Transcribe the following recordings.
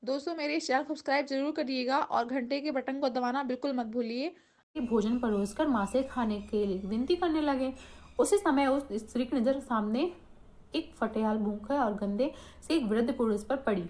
दोस्तों मेरे इस चैनल को सब्सक्राइब जरूर करिएगा और घंटे के बटन को दबाना बिल्कुल मत भूलिए। भोजन परोसकर माँ से खाने के लिए विनती करने लगे। उसी समय उस स्त्री की नजर सामने एक फटेहाल भूखे और गंदे से एक वृद्ध पुरुष पर पड़ी,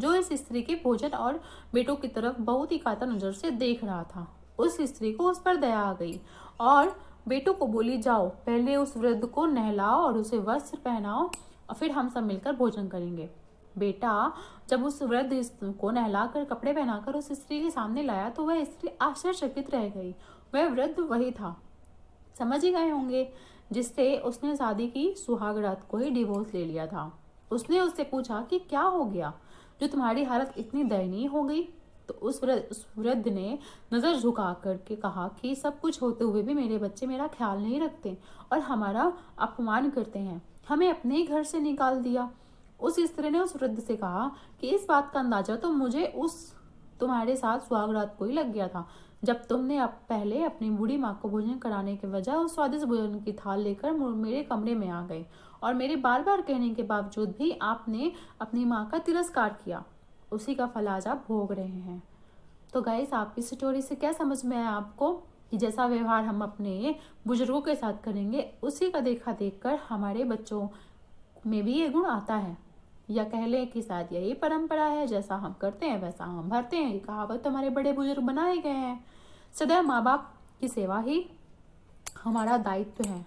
जो इस स्त्री के भोजन और बेटों की तरफ बहुत ही कातर नजर से देख रहा था। उस स्त्री को उस पर दया आ गई और बेटों को बोली, जाओ पहले उस वृद्ध को नहलाओ और उसे वस्त्र पहनाओ और फिर हम सब मिलकर भोजन करेंगे। बेटा जब उस वृद्ध को नहलाकर कपड़े पहनाकर उस स्त्री के सामने लाया तो वह स्त्री आश्चर्यचकित रह गई। वह वृद्ध वही था, समझ ही गए होंगे, जिससे उसने शादी की सुहाग रात को ही डिवोर्स ले लिया था। उसने उससे पूछा कि क्या हो गया जो तुम्हारी हालत इतनी दयनीय हो गई। तो उस वृद्ध ने नजर झुका करके कहा कि सब कुछ होते हुए भी मेरे बच्चे मेरा ख्याल नहीं रखते और हमारा अपमान करते हैं, हमें अपने ही घर से निकाल दिया। उस स्त्री ने उस वृद्ध से कहा कि इस बात का अंदाजा तो मुझे उस तुम्हारे साथ सुहाग रात को ही लग गया था, जब तुमने पहले अपनी बूढ़ी माँ को भोजन कराने के बजाय उस स्वादिष्ट भोजन की थाल लेकर मेरे कमरे में आ गई और मेरे बार बार कहने के बावजूद भी आपने अपनी माँ का तिरस्कार किया। उसी का फल आज आप भोग रहे हैं। तो गाइस, आप इस स्टोरी से क्या समझ में आया आपको कि जैसा व्यवहार हम अपने बुजुर्गों के साथ करेंगे, उसी का देखा देखकर हमारे बच्चों में भी ये गुण आता है, या कह लें कि शायद यही परंपरा है, जैसा हम करते हैं वैसा हम भरते हैं। ये कहावत हमारे बड़े बुजुर्ग बनाए गए हैं। सदैव माँ बाप की सेवा ही हमारा दायित्व है।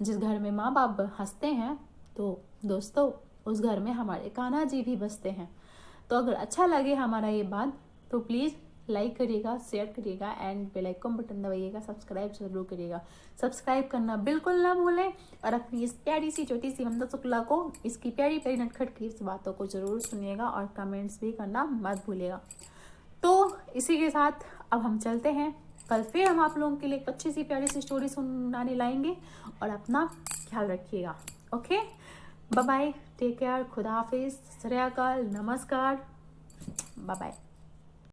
जिस घर में माँ बाप हंसते हैं तो दोस्तों उस घर में हमारे कान्हा जी भी बसते हैं। तो अगर अच्छा लगे हमारा ये बात तो प्लीज़ लाइक करिएगा, शेयर करिएगा एंड बेल आइकन बटन दबाइएगा, सब्सक्राइब जरूर करिएगा। सब्सक्राइब करना बिल्कुल ना भूलें और अपनी इस प्यारी सी छोटी सी ममता शुक्ला को इसकी प्यारी प्यारी नटखट की इस बातों को जरूर सुनिएगा और कमेंट्स भी करना मत भूलिएगा। तो इसी के साथ अब हम चलते हैं। कल फिर हम आप लोगों के लिए एक अच्छी सी प्यारी सी स्टोरी सुनाने लाएंगे और अपना ख्याल रखिएगा। Okay, bye bye, take care, खुदा हाफिज, सत श्री अकाल, नमस्कार, बाय बाय।